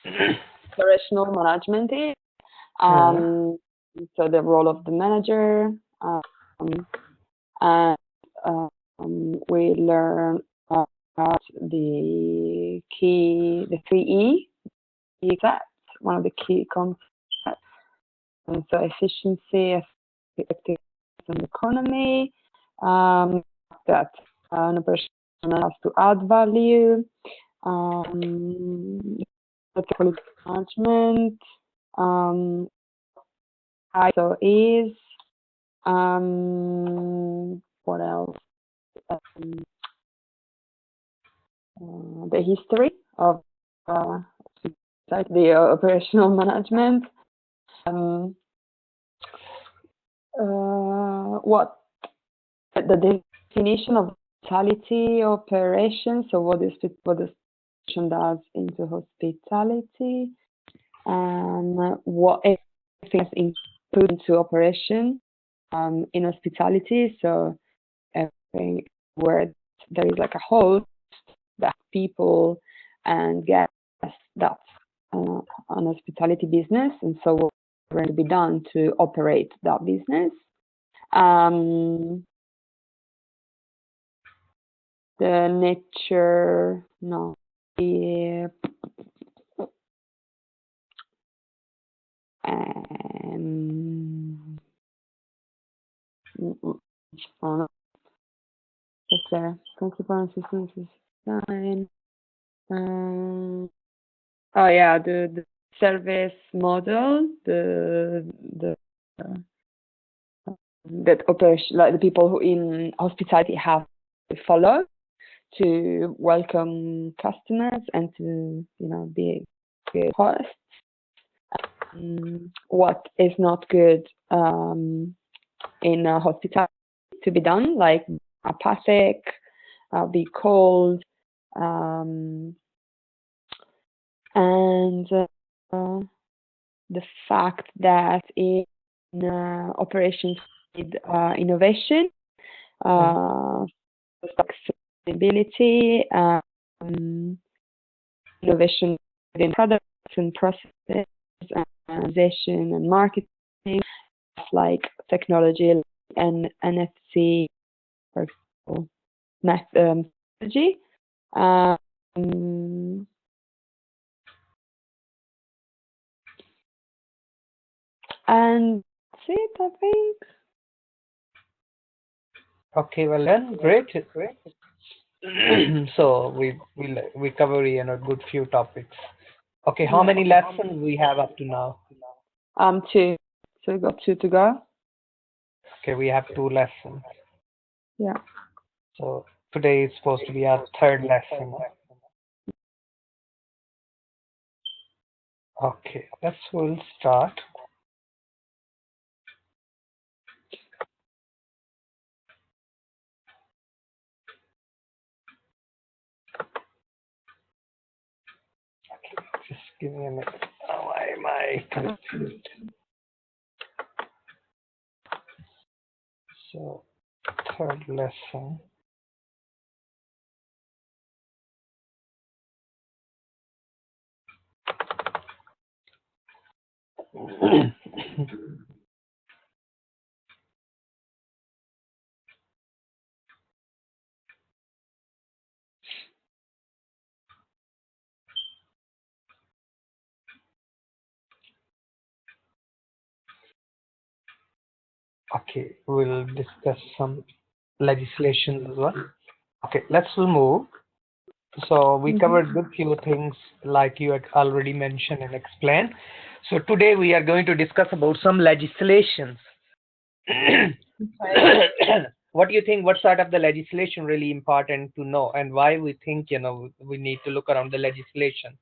operational management is. So the role of the manager, and we learn about the 3E concepts, one of the key concepts. And so efficiency, effectiveness, and economy. That an operation has to add value. Quality management. ISO is. What else? The history of the operational management. What the definition of hospitality operation? So what the operation does into hospitality, and what things include into operation in hospitality. So everything where there is like a host, that people and guests, that's an hospitality business, and so what's going to be done to operate that business. The nature, no, the principal and systems design. Oh yeah, the service model, that operation, like the people who in hospitality have to follow to welcome customers and to be good hosts. What is not good in hospitality to be done, like apathic, be cold, and the fact that in operations with innovation, sustainability, innovation within products and processes, organization and marketing, like technology and NFC, for example, methodology. And that's it, I think. Okay, well done, great. So we cover a good few topics. Okay, how many lessons we have up to now? 2. So we got 2 to go. Okay, we have 2 lessons. Yeah. So today is supposed to be our 3rd lesson. Okay, we'll start. Okay, just give me a minute. Why am I confused? So 3rd lesson. Okay, we'll discuss some legislation as well. Okay, let's move. So we covered good few things like you had already mentioned and explained. So today we are going to discuss about some legislations. What do you think? What sort of the legislation really important to know, and why we think we need to look around the legislation?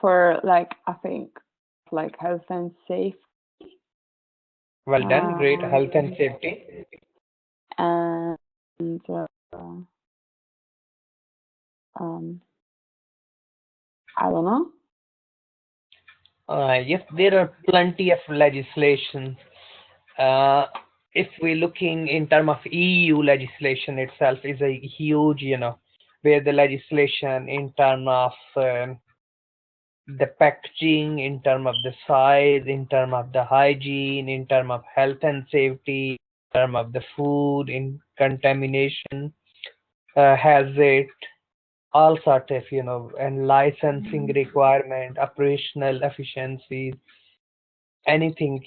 For I think health and safety. Well done, great. Health and safety. And I don't know. Yes, there are plenty of legislation. If we're looking in terms of EU legislation itself is a huge, where the legislation in terms of the packaging, in terms of the size, in terms of the hygiene, in terms of health and safety, in terms of the food, in contamination, hazard, all sort of, and licensing requirement, operational efficiencies, anything,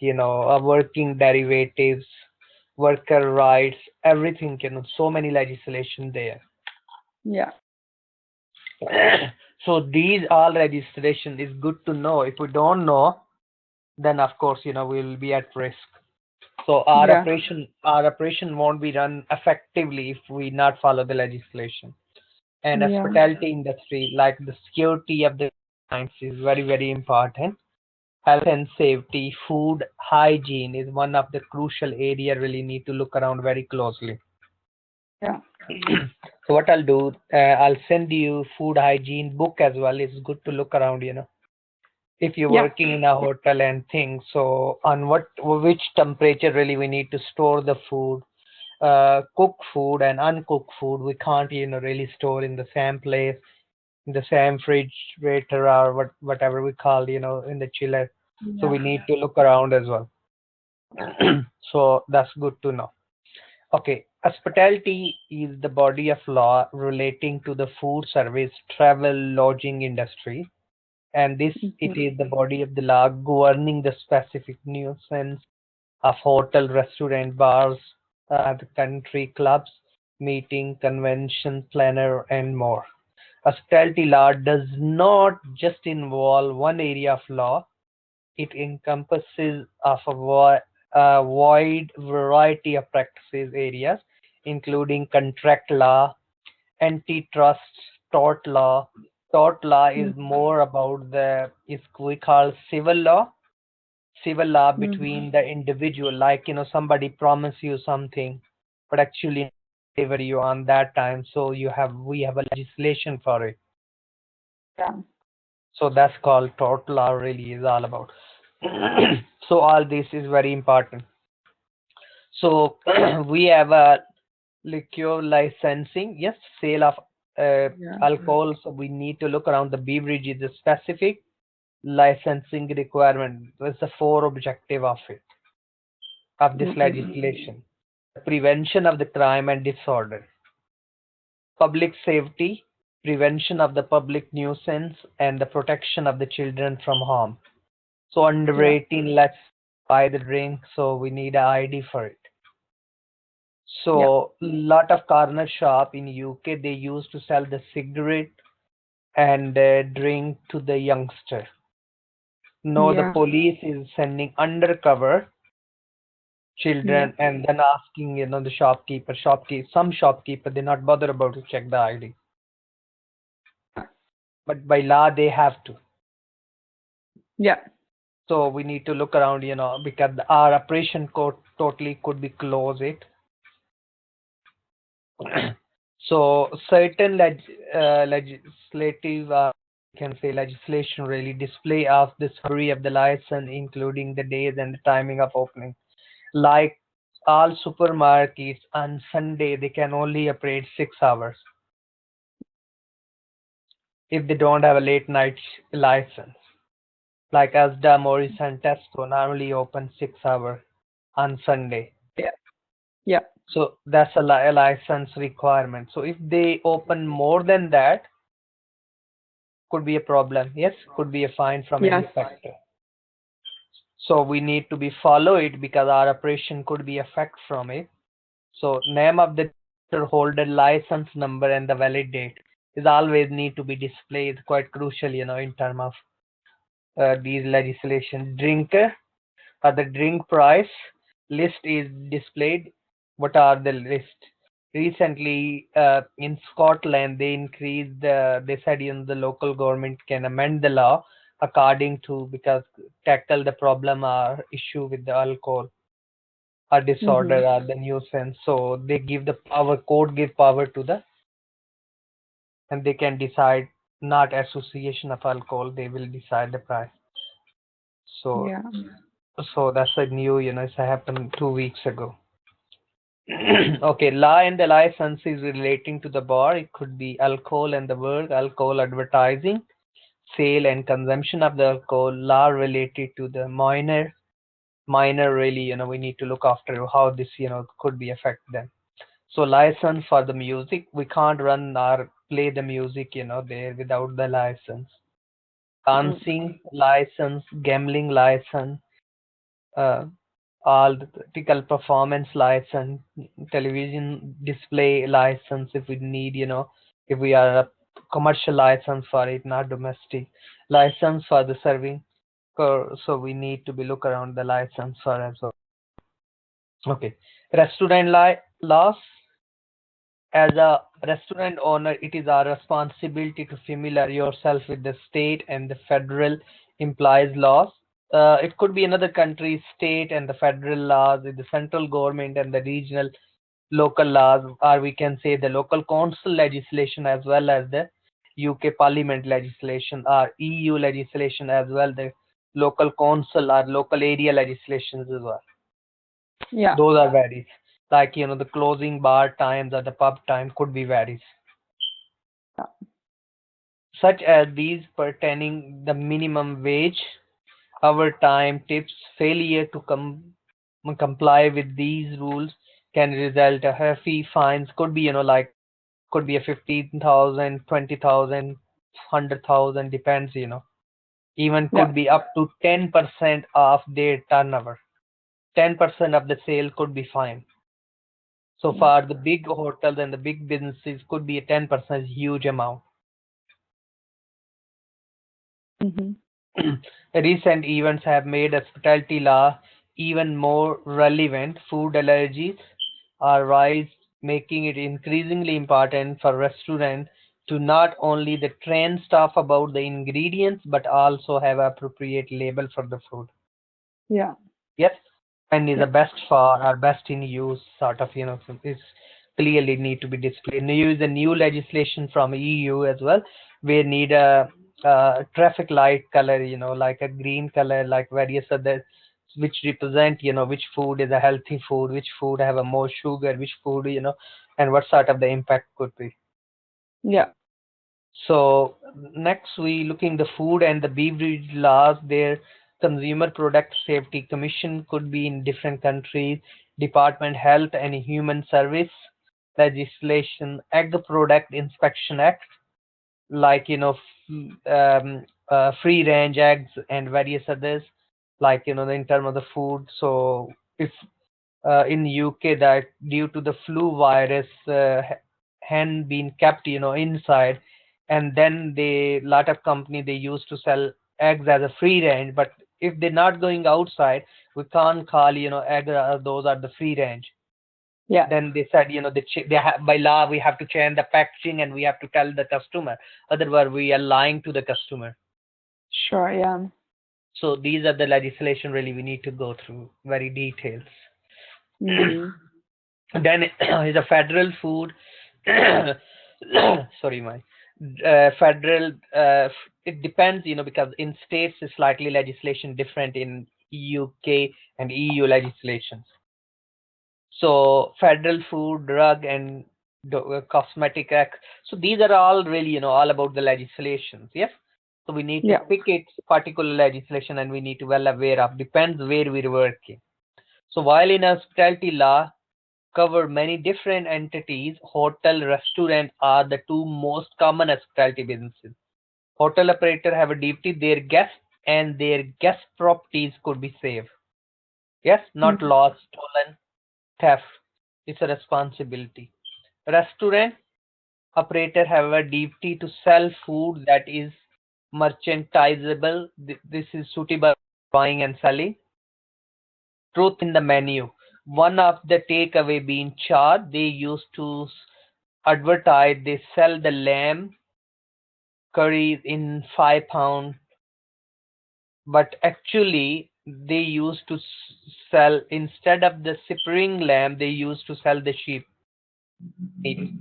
working derivatives, worker rights, everything, so many legislation there. Yeah. So these all registration is good to know. If we don't know, then of course, we'll be at risk. So Yeah. our operation won't be run effectively if we not follow the legislation. And Yeah. hospitality industry, like the security of the clients, is very, very important. Health and safety, food hygiene is one of the crucial area really need to look around very closely. Yeah. So what I'll do, I'll send you food hygiene book as well. It's good to look around, if you're Yeah. working in a hotel and things. So on which temperature really we need to store the food, cooked food and uncooked food. We can't, really store in the same place, in the same refrigerator or whatever we call, in the chiller. So Yeah. we need to look around as well. So that's good to know. Okay, hospitality is the body of law relating to the food service, travel, lodging industry, and it is the body of the law governing the specific nuisance of hotel, restaurant, bars, the country clubs, meeting, convention planner, and more. Hospitality law does not just involve one area of law; it encompasses of a wide variety of practices areas, including contract law, antitrust, tort law. Tort law is more about is we call civil law between the individual, like somebody promise you something but actually deliver you on that time, so we have a legislation for it. Yeah. So that's called tort law, really is all about. So all this is very important. So we have a liquor licensing, yes, sale of Yeah. alcohol. So we need to look around the beverage is a specific licensing requirement. That's the four objective of this legislation. Prevention of the crime and disorder, public safety, prevention of the public nuisance, and the protection of the children from harm. So under Yeah. 18, let's buy the drink, so we need a ID for it. Yeah. So lot of corner shop in UK, they used to sell the cigarette and drink to the youngster. No, the Yeah. police is sending undercover Yeah. children and then asking, the some shopkeeper, they not bother about to check the ID. But by law, they have to. Yeah. So we need to look around, because our operation code totally could be close it. So certain legislative, can say legislation really display of the summary of the license, including the days and the timing of opening. Like all supermarkets on Sunday, they can only operate 6 hours if they don't have a late night license. Like Asda, Morris, and Tesco normally open 6 hours on Sunday. Yeah. Yeah. So that's a license requirement. So if they open more than that, could be a problem. Yes, could be a fine from Yes. inspector. So we need to be follow it because our operation could be affect from it. So name of the holder, license number, and the valid date is always need to be displayed. Quite crucial, in terms of these legislation. Drinker or the drink price list is displayed. What are the list? Recently, in Scotland, they said, the local government can amend the law according to, because tackle the problem or issue with the alcohol or disorder or the nuisance. So they give the power, court give power to and they can decide, not association of alcohol, they will decide the price. So Yeah. so that's a new, it's happened 2 weeks ago. Okay, law and the license is relating to the bar. It could be alcohol and the work, alcohol advertising, sale and consumption of the alcohol, law related to the minor really, we need to look after how this, could be affect them. So license for the music, we can't run or play the music, there without the license. Dancing license, gambling license, uh, all the critical performance license, television display license if we need, if we are a commercial license for it, not domestic license for the serving. So we need to be look around the license for as well. Okay, restaurant laws. As a restaurant owner, it is our responsibility to familiar yourself with the state and the federal implies laws. It could be another country's state and the federal laws, with the central government and the regional local laws, or we can say the local council legislation as well as the UK Parliament legislation or EU legislation as well, the local council or local area legislations as well. Yeah. Those are varies. Like, the closing bar times or the pub time could be varies. Yeah. Such as these pertaining the minimum wage, overtime tips, failure to comply with these rules can result a hefty fines. Could be, like could be a 15,000, 20,000, 100,000, depends, Even Yeah. could be up to 10% of their turnover. 10% of the sale could be fined. So for the big hotels and the big businesses, could be a 10% huge amount. Recent events have made hospitality law even more relevant. Food allergies are rise, making it increasingly important for restaurants to not only the train staff about the ingredients but also have appropriate label for the food. Yeah. Yes, and is Yeah. the best for or best in use sort of, is clearly need to be displayed. New is a new legislation from EU as well. We need a traffic light color, like a green color, like various other, which represent, which food is a healthy food, which food have a more sugar, which food, and what sort of the impact could be. Yeah. So next we looking the food and the beverage laws. Their Consumer Product Safety Commission could be in different countries. Department Health and Human Service legislation, Egg Product Inspection Act, like free range eggs and various others, like in terms of the food. So if in UK that due to the flu virus, hen been kept inside, and then they lot of company they used to sell eggs as a free range, but if they're not going outside, we can't call egg, those are the free range. Yeah. Then they said, by law we have to change the packaging and we have to tell the customer, otherwise we are lying to the customer. Sure. Yeah. So these are the legislation really we need to go through very details. Then is a federal food. Sorry, my federal. It depends, because in states is slightly legislation different in UK and EU legislations. So federal food, drug, and cosmetic act. So these are all really, all about the legislations. Yes. So we need to Yeah. pick it particular legislation, and we need to well aware of. Depends where we're working. So while in hospitality law cover many different entities, hotel, restaurant are the two most common hospitality businesses. Hotel operator have a duty their guests and their guest properties could be saved. Yes, not lost, stolen, theft. It's a responsibility. Restaurant operator have a duty to sell food that is merchandisable. This is suitable for buying and selling. Truth in the menu. One of the takeaway being chart, they used to advertise they sell the lamb curry in £5, but actually they used to sell, instead of the spring lamb, they used to sell the sheep meat,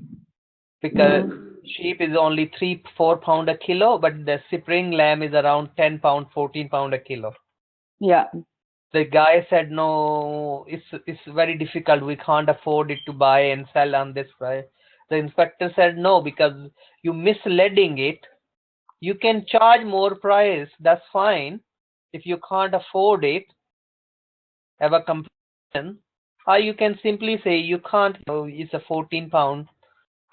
because sheep is only 3-4 pound a kilo, but the spring lamb is around £10, £14 a kilo. Yeah. The guy said, no, it's very difficult. We can't afford it to buy and sell on this price. The inspector said, no, because you misleading it. You can charge more price. That's fine. If you can't afford it, have a complaint, or you can simply say you can't. It's a 14 pound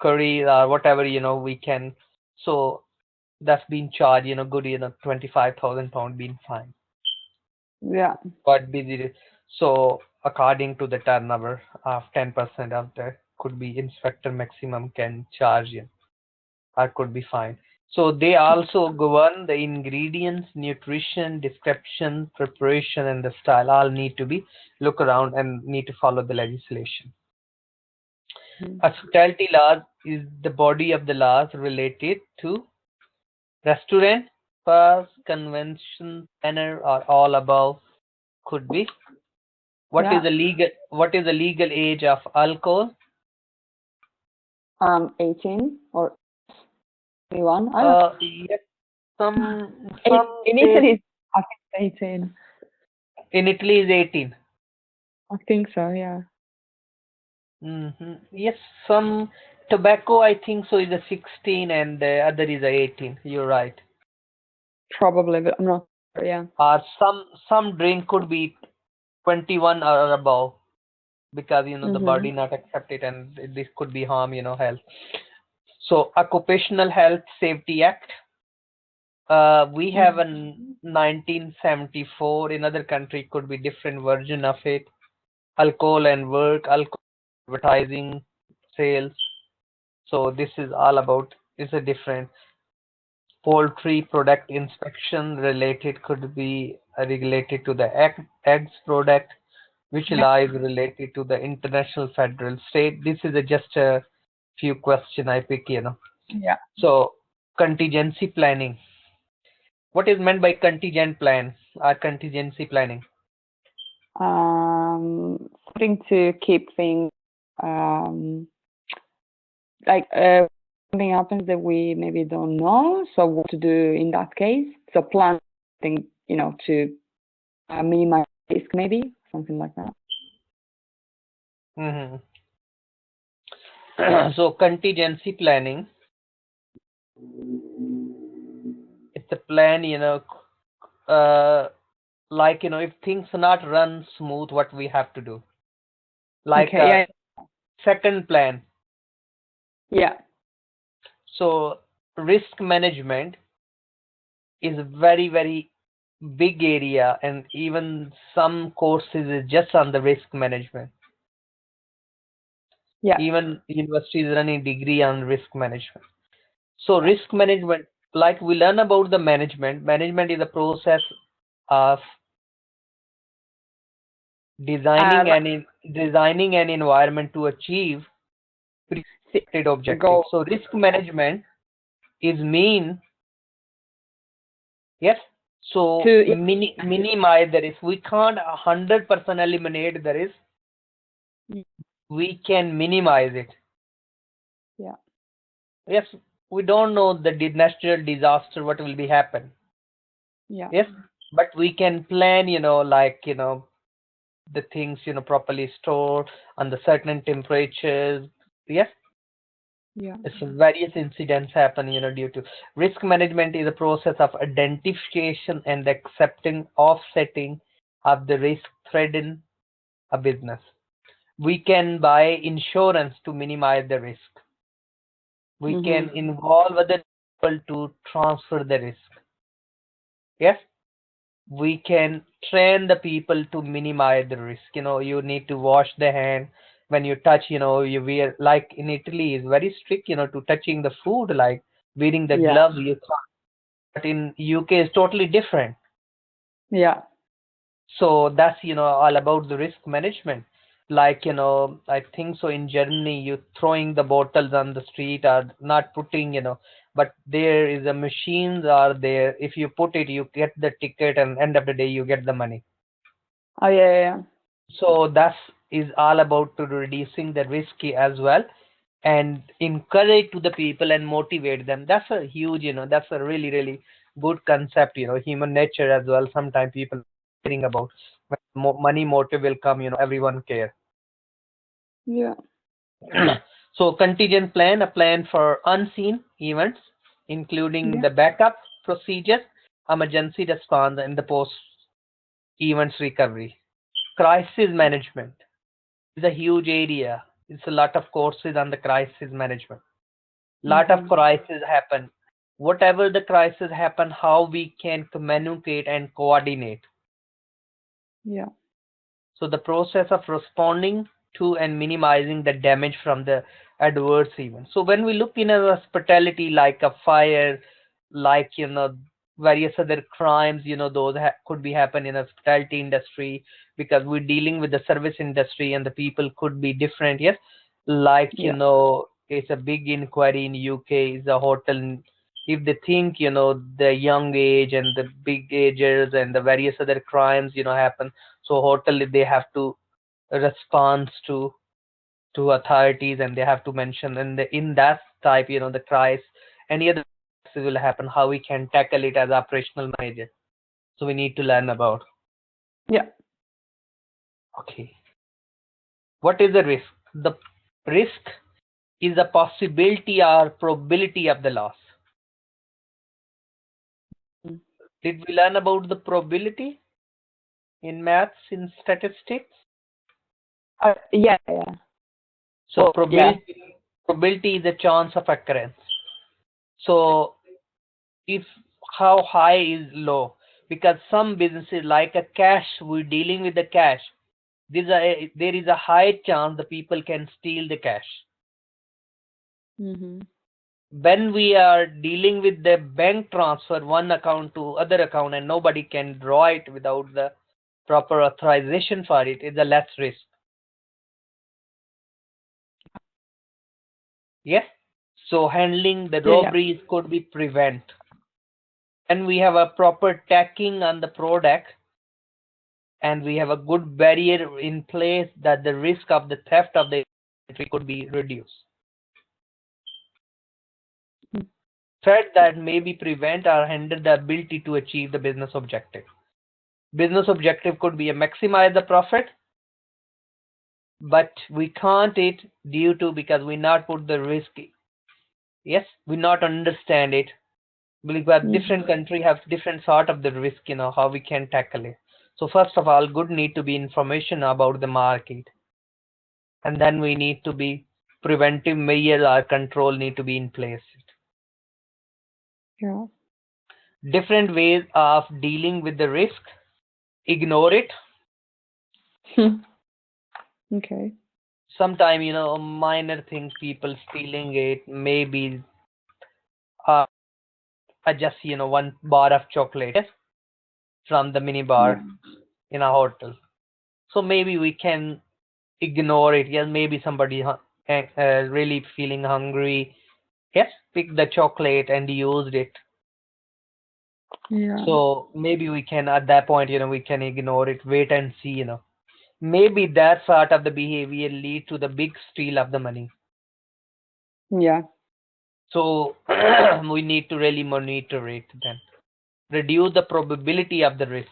curry or whatever. We can. So that's been charged. Good. 25,000 pound being fine. Yeah. Quite busy. So according to the turnover of 10% of the could be inspector maximum can charge you or could be fine. So they also govern the ingredients, nutrition, description, preparation, and the style. All need to be look around and need to follow the legislation. Hospitality laws is the body of the laws related to restaurant, bars, convention, manner, or all above could be. What is the legal age of alcohol? 18 or 21. Yes, some In Italy, I think 18. in Italy is 18. I think so, yeah. Yes, some tobacco I think so is a 16 and the other is a 18. You're right. Probably, but I'm not sure, yeah. Or some drink could be 21 or above because the body not accept it and this could be harm health. So Occupational Health Safety Act. We have a 1974. In other country could be different version of it. Alcohol and work, alcohol advertising, sales. So this is all about is a different. Poultry product inspection related could be related to the eggs product, which law is related to the international federal state. This is just a few question I pick. Yeah. So contingency planning. What is meant by contingent plan or contingency planning? Something to keep things like something happens that we maybe don't know, so what to do in that case. So plan something, to minimize risk, maybe something like that. So contingency planning, it's a plan, if things not run smooth, what we have to do. Like second plan. Yeah. So risk management is a very, very big area, and even some courses is just on the risk management. Yeah. Even universities running degree on risk management. So risk management, like we learn about the management. Management is a process of designing an environment to achieve predicted objectives. So risk management is so to minimize the risk. We can't 100% eliminate the risk. We can minimize it. Yeah. Yes, we don't know the natural disaster what will be happen. Yeah. Yes, but we can plan. The things properly stored on the certain temperatures. Yes. Yeah. Various incidents happen due to risk management is a process of identification and accepting offsetting of the risk threaten a business. We can buy insurance to minimize the risk. We can involve other people to transfer the risk. Yes, we can train the people to minimize the risk. You need to wash the hand when you touch. You wear, like in Italy is very strict. To touching the food, like wearing the gloves you can't. But in UK is totally different. Yeah. So that's all about the risk management. Like I think so in Germany you throwing the bottles on the street or not putting but there is a machines are there. If you put it, you get the ticket, and end of the day you get the money. Oh yeah. So that is all about to reducing the risk as well, and encourage to the people and motivate them. That's a huge that's a really, really good concept. Human nature as well. Sometimes people caring about. When money motive will come, everyone care. Yeah. So contingent plan, a plan for unseen events, including Yeah. the backup procedure, emergency response, and the post events recovery. Crisis management is a huge area. It's a lot of courses on the crisis management. Lot of Mm-hmm. crises happen. Whatever the crisis happen, how we can communicate and coordinate. Yeah. So the process of responding to and minimizing the damage from the adverse event. So when we look in a hospitality like a fire, like various other crimes, those could be happen in a hospitality industry, because we're dealing with the service industry and the people could be different. Yes, like Yeah. it's a big inquiry in UK. Is a hotel. If they think the young age and the big agers and the various other crimes happen, so hotel they have to respond to authorities, and they have to mention in that type the crisis, any other crisis will happen, how we can tackle it as operational manager. So we need to learn about. Yeah. Okay, what is the risk? The risk is a possibility or probability of the loss. Mm. Did we learn about the probability in maths, in statistics? Yeah. Yeah. So Yeah. probability is a chance of occurrence. So if how high is low, because some businesses like a cash, we're dealing with the cash, there is a high chance the people can steal the cash. Mm-hmm. When we are dealing with the bank transfer one account to other account and nobody can draw it without the proper authorization for it, is a less risk. Yes, so handling the Yeah. Yeah. robberies could be prevent. And we have a proper tagging on the product, and we have a good barrier in place, that the risk of the theft of the inventory could be reduced. Mm. Threat that maybe prevent or hinder the ability to achieve the business objective. Business objective could be a maximize the profit, but we can't it due to because we not put the risk. Yes, we not understand it, because different Mm-hmm. country have different sort of the risk, how we can tackle it. So first of all, good need to be information about the market, and then we need to be preventive measures or control need to be in place. Yeah. Different ways of dealing with the risk: ignore it. Okay. Sometimes minor things, people stealing it, maybe uh, just one bar of chocolate from the mini Yeah. bar in a hotel. So maybe we can ignore it. Yes, maybe somebody really feeling hungry. Yes, pick the chocolate and used it. Yeah. So maybe we can at that point, we can ignore it, wait and see. Maybe that sort of the behavior lead to the big steal of the money. Yeah. So we need to really monitor it then. Reduce the probability of the risk.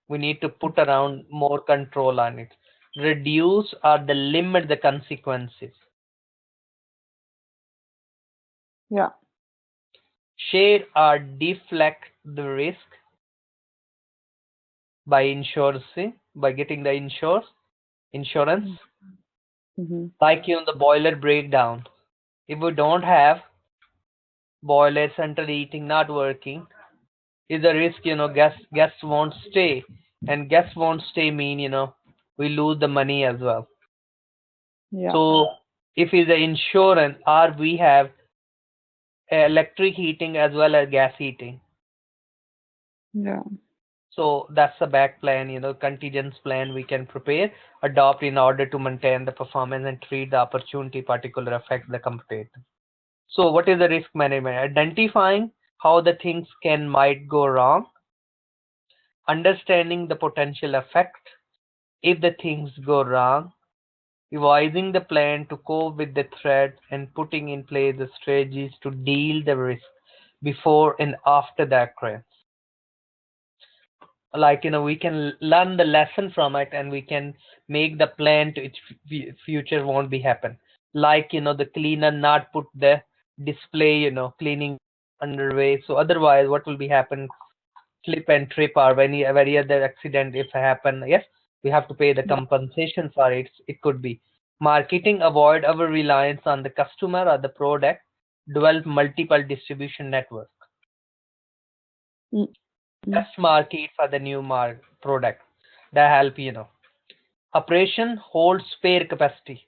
We need to put around more control on it. Reduce or the limit the consequences. Yeah. Share or deflect the risk by insurance, by getting the insurance. Mm-hmm. Like the boiler breakdown. If we don't have boiler, central heating not working, is a risk, guests won't stay. And guests won't stay mean, we lose the money as well. Yeah. So if it's the insurance, or we have electric heating as well as gas heating. Yeah. So that's a back plan, contingent plan we can prepare, adopt in order to maintain the performance and treat the opportunity particular affect the competitor. So what is the risk management? Identifying how the things might go wrong, understanding the potential effect if the things go wrong, revising the plan to cope with the threat, and putting in place the strategies to deal the risk before and after the occurrence. like we can learn the lesson from it, and we can make the plan to its future won't be happen. Like the cleaner not put the display cleaning underway, so otherwise what will be happen, slip and trip or any other accident if happen, yes, we have to pay the Yeah. compensation for it. It could be marketing, avoid our reliance on the customer or the product, develop multiple distribution network, Mm, mm, best market for the new product that help operation, hold spare capacity,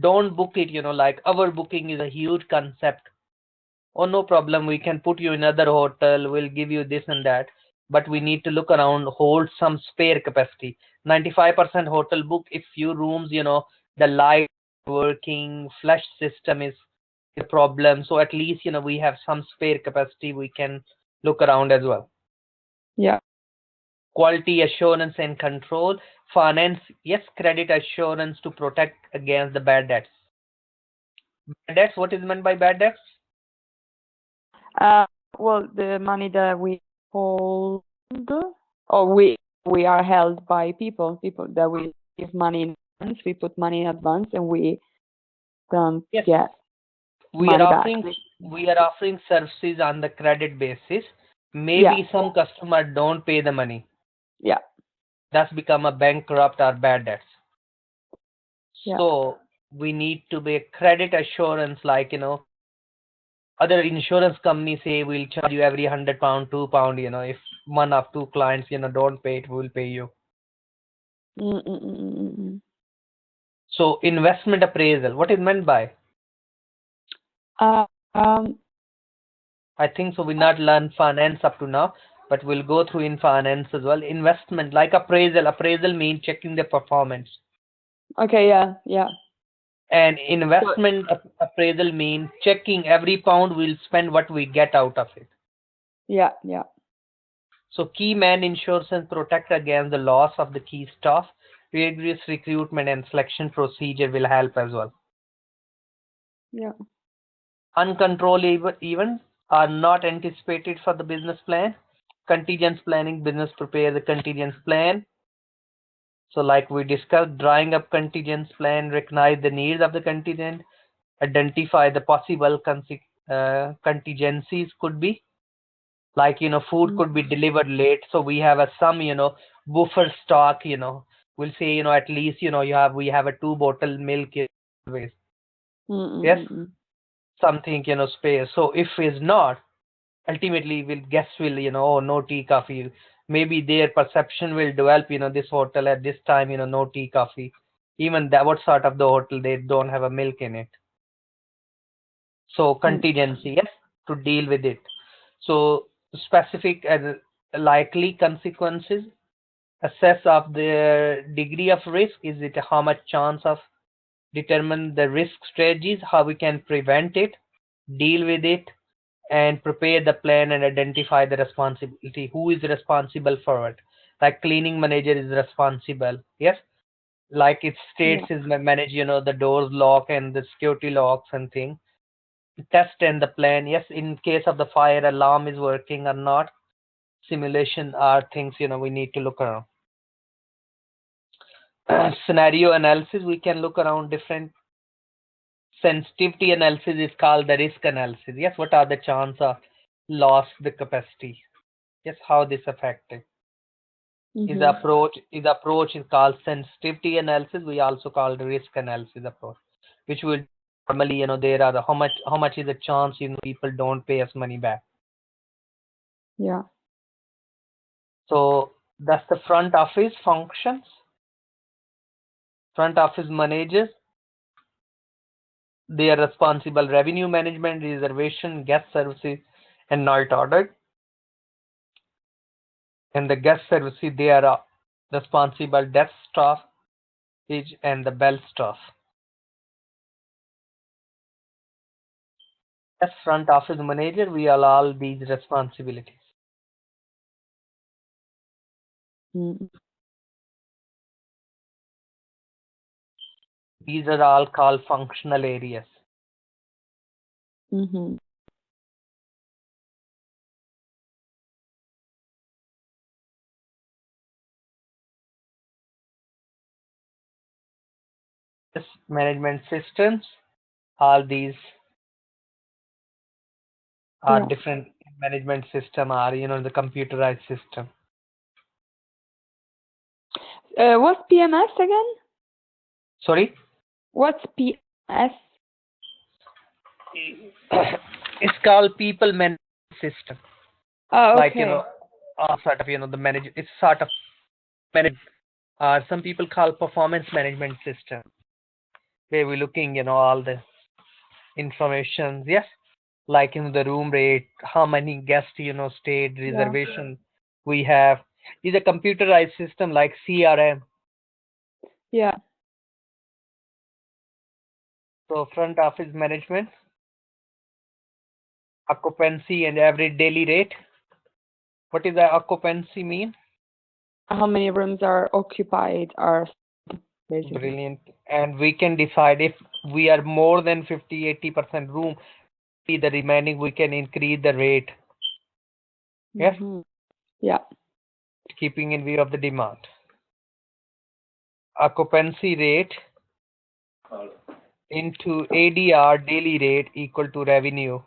don't book it like our booking is a huge concept. Oh, no problem, we can put you in another hotel, we'll give you this and that, but we need to look around, hold some spare capacity. 95% hotel book if few rooms, the light working, flush system is a problem, so at least we have some spare capacity, we can look around as well. yeah. Quality assurance and control, finance, yes, credit assurance to protect against the bad debts. Bad debts, what is meant by bad debts? Well, the money that we hold, or we are held by people that we give money in advance. We put money in advance, and we don't Yes, get we are money back. offering services on the credit basis. Yeah. Maybe some customer don't pay the money. Yeah. That's become a bankrupt or bad debts. Yeah. So we need to be credit assurance, like other insurance companies say we'll charge you every £100, £2. If one of two clients don't pay it, we'll pay you. Mm, mm, mm, mm, mm. So investment appraisal, what is meant by? Uh, um, I think so. We not learn finance up to now, but we'll go through in finance as well. Investment, like appraisal. Appraisal means checking the performance. okay. Yeah. Yeah. And investment appraisal means checking every pound we'll spend, what we get out of it. Yeah. Yeah. So key man insurance protect against the loss of the key staff. Rigorous recruitment and selection procedure will help as well. Yeah. Uncontrolled events are not anticipated for the business plan. Contingent planning, business prepare the contingent plan. So like we discussed, drawing up contingent plan, recognize the needs of the contingent, identify the possible contingencies could be, like, food Mm, could be delivered late. So we have a some, buffer stock, we'll say, at least, we have a 2 bottle milk always. mm, Yes, mm, mm. something, spare. So if is not, ultimately will guests will oh, no tea coffee, maybe their perception will develop this hotel at this time no tea coffee, even that what sort of the hotel, they don't have a milk in it. So Mm, contingency, yes, to deal with it. So specific and likely consequences, assess of the degree of risk, is it how much chance of, determine the risk strategies, how we can prevent it, deal with it, and prepare the plan and identify the responsibility. Who is responsible for it? Like cleaning manager is responsible. Yes. Like it states yeah. is manage, the doors lock and the security locks and thing. Test and the plan. Yes. In case of the fire alarm is working or not. Simulation are things, we need to look around. Scenario analysis, we can look around different. Sensitivity analysis is called the risk analysis. Yes. What are the chance of loss the capacity? Yes, how this affected. Mhm. His approach is called sensitivity analysis. We also call the risk analysis approach, which will normally, there are the how much is the chance people don't pay us money back. Yeah. So that's the front office functions. Front office managers, they are responsible revenue management, reservation, guest services, and night order. And the guest services, they are responsible desk staff and the bell staff. As front office manager, we all these responsibilities. Mm, These are all called functional areas. mhm. management systems. All these are Yeah. different management system are, the computerized system. What's PMS again? Sorry? What's PMS? It's called people management system. Oh, Like, okay. all sort of, the manage, it's sort of manage, some people call performance management system, where we're looking, all the information, yes, like the room rate, how many guests, stayed, Yeah. reservation we have. Is a computerized system like CRM. Yeah. So front office management, occupancy and average daily rate. What is the occupancy mean? How many rooms are occupied are basically. Brilliant. And we can decide if we are more than 50-80% room, the remaining we can increase the rate. Yes, Yeah. keeping in view of the demand. Occupancy rate into ADR daily rate equal to revenue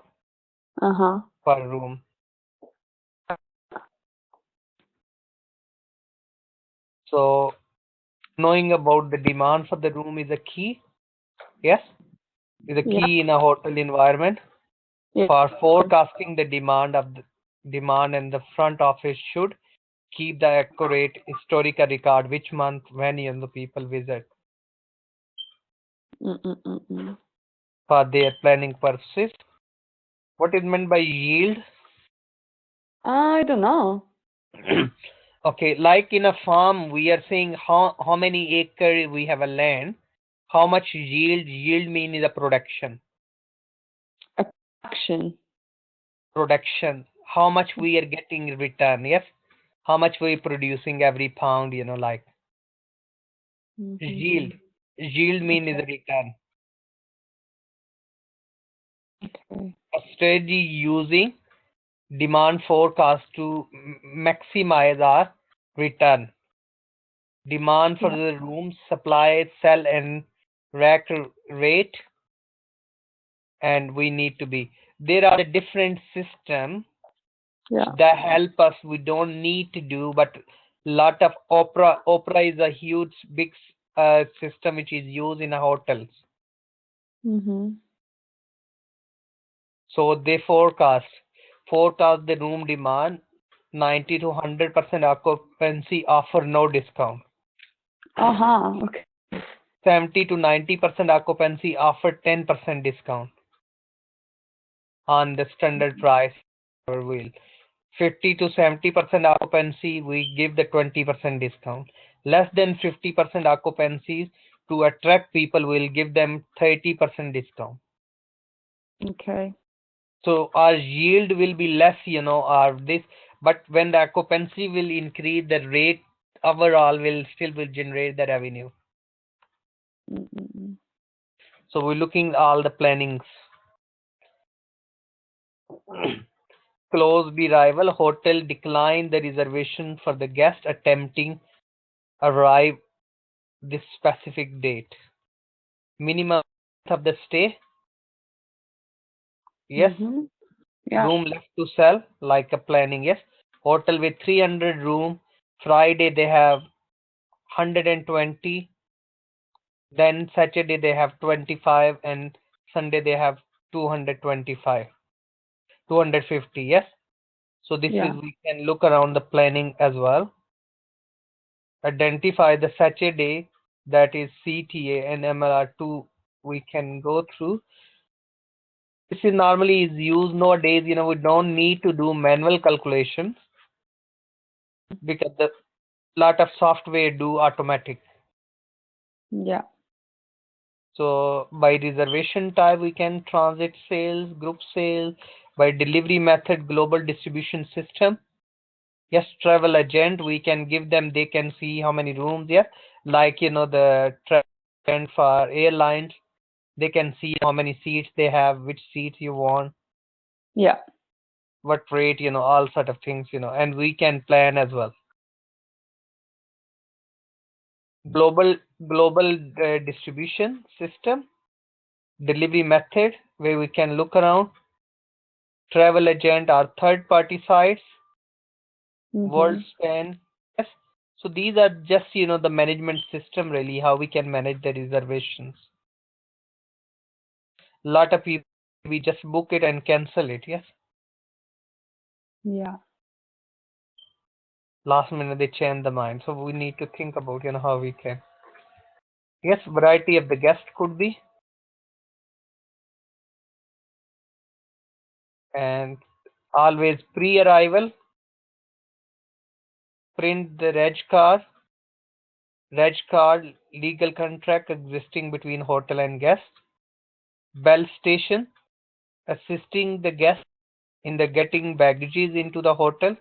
per room. So knowing about the demand for the room is a key. Yes, is a key in a hotel environment. Yeah. For forecasting the demand and the front office should keep the accurate historical record which month when the people visit for their planning purposes. What is meant by yield? I don't know. Okay, like in a farm, we are saying how many acre we have a land, how much yield. Yield mean is a production. Production. How much we are getting in return. Yes, how much we producing every pound. Like yield. Yield mean is a return. Okay. A strategy using demand forecast to maximize our return. Demand for the room, supply, sell, and rack rate, and we need to be. There are a different system that help us. We don't need to do, but lot of Opera. Opera is a huge, big system which is used in hotels. So they forecast the room demand, 90 to 100% occupancy, offer no discount. Okay. 70 to 90% occupancy, offer 10% discount on the standard price per wheel. 50 to 70% occupancy, we give the 20% discount. Less than 50% occupancy, to attract people, we'll give them 30% discount. Okay. So our yield will be less, or this, but when the occupancy will increase, the rate overall will generate the revenue. So we're looking all the plannings. Close arrival, hotel decline the reservation for the guest attempting arrive this specific date. Minimum of the stay. Yes. Room left to sell, like a planning. Yes. Hotel with 300 room. Friday they have 120. Then Saturday they have 25, and Sunday they have 225. 250. Yes. So this is, we can look around the planning as well. Identify the Saturday, that is CTA and MLR2, we can go through. This is normally is used nowadays. We don't need to do manual calculations because the lot of software do automatic. Yeah. So by reservation type, we can transit sales, group sales. By delivery method, global distribution system. Yes, travel agent, we can give them, they can see how many rooms. Yes, like the travel for airlines, they can see how many seats they have, which seats you want. Yeah. What rate, all sort of things, and we can plan as well. global distribution system, delivery method where we can look around, travel agent or third party sites, world span. Yes. So these are just the management system really, how we can manage the reservations. Lot of people we just book it and cancel it. Yes. Yeah. Last minute they change the mind. So we need to think about how we can. Yes, variety of the guest could be. And always pre-arrival, print the reg card, legal contract existing between hotel and guest, bell station, assisting the guest in the getting baggages into the hotel.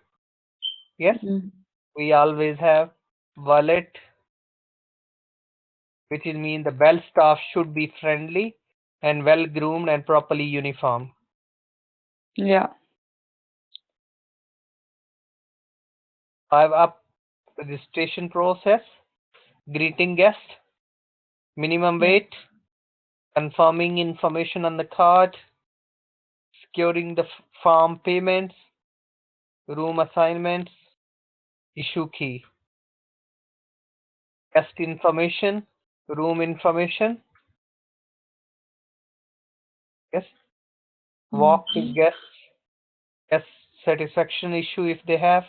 Yes, we always have wallet, which is mean the bell staff should be friendly and well groomed and properly uniformed. Yeah. I've up registration process, greeting guest, minimum weight, confirming information on the card, securing the farm payments, room assignments, issue key, guest information, room information. Yes, walk with guests, guest satisfaction issue if they have,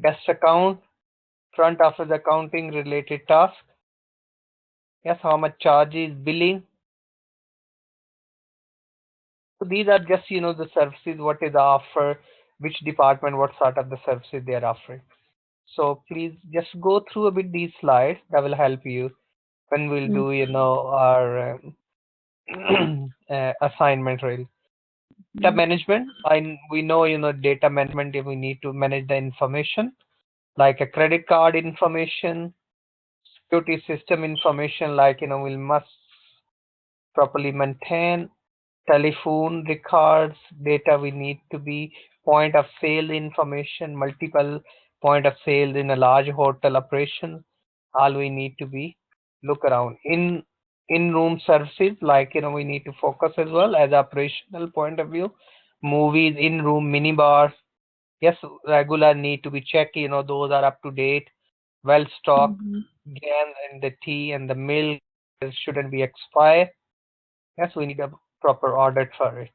guest account, front office accounting related task. Yes, how much charges, billing. So these are just the services, what is the offer, which department, what sort of the services they are offering. So please just go through a bit these slides. That will help you when we'll do our assignment really. Data management. We know data management. If we need to manage the information like a credit card information, security system information, like we must properly maintain telephone records, data we need to be point of sale information, multiple point of sales in a large hotel operation. All we need to be look around in room services, like we need to focus as well as operational point of view. Movies, in room mini bars. Yes, regular need to be checked. Those are up to date, well stocked. Again, and the tea and the milk shouldn't be expired. Yes, we need a proper audit for it.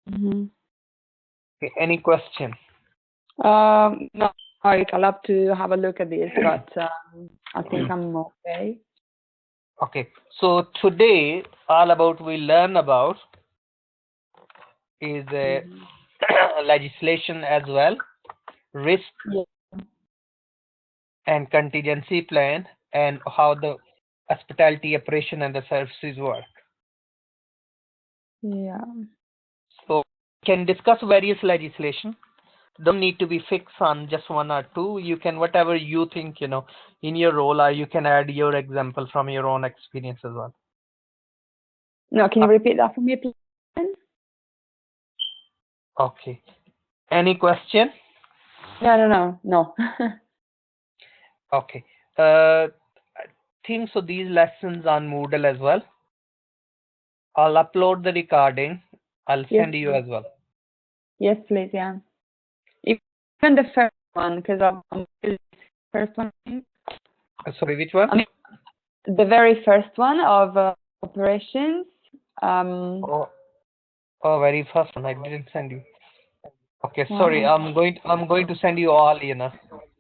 Okay, any question? No, I'd love to have a look at this, but I think I'm okay. Okay, so today all about we learn about is legislation as well, risk and contingency plan, and how the hospitality operation and the services work. Yeah. So can discuss various legislation. Don't need to be fixed on just one or two. You can whatever you think in your role, or you can add your example from your own experience as well. No, can you repeat that for me, please? Okay. Any question? No. Okay. I think so. These lessons on Moodle as well. I'll upload the recording. I'll send you as well. Yes, please. Yeah. Even the first one, because I'm the first one. Sorry, which one? I mean, the very first one of operations. Oh, very first one. I didn't send you. Okay, sorry. I'm going to send you all.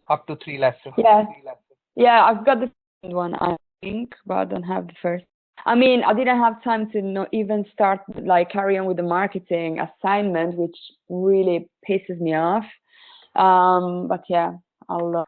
Up to 3 lessons. Yeah. I've got the second one, I think, but I don't have the first. I mean, I didn't have time to even start carry on with the marketing assignment, which really pisses me off. But yeah, I'll